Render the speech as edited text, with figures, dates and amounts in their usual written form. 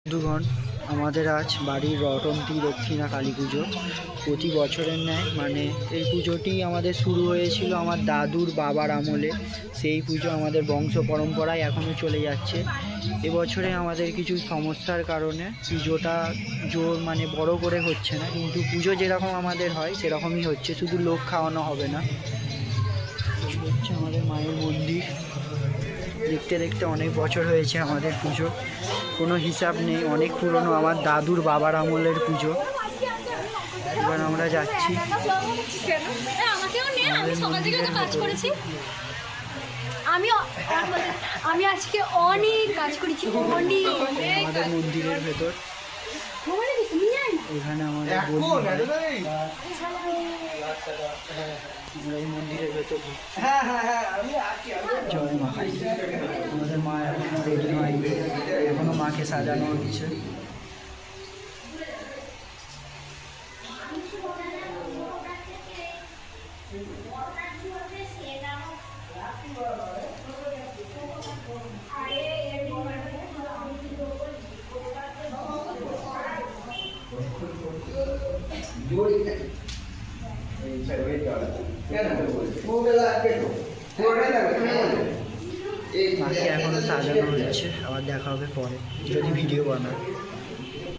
বন্ধুগণ, আমাদের আজ বাড়ির রটন্তী দক্ষিণা কালী পুজো। প্রতি বছরের ন্যায় এই পুজোটি আমাদের শুরু হয়েছিল আমার দাদুর বাবার আমলে। সেই পুজো আমাদের বংশ পরম্পরায় এখনও চলে যাচ্ছে। এবছরে আমাদের কিছু সমস্যার কারণে পুজোটা বড় করে হচ্ছে না, কিন্তু পুজো যেরকম আমাদের হয় সেরকমই হচ্ছে, শুধু লোক খাওয়ানো হবে না। হচ্ছে আমাদের মায়ের মন্দির। দেখতে দেখতে অনেক বছর হয়েছে আমাদের পুজো, কোনো হিসাব নেই, অনেক পুরনো, আমার দাদুর বাবার আমলের পুজো। এবার আমরা যাচ্ছি আমি আজকে অনেক কাজ করেছি আমাদের মন্দিরের ভেতর। এখানে আমাদের আমরা এই মন্দিরের ভেতর জয় মা। আমাদের মা এখনো রেডি হয়নি, এখনো মাকে সাজানো হচ্ছে। মাকে এখনো সাজানো হচ্ছে, আবার দেখা হবে পরে যদি ভিডিও বানায়।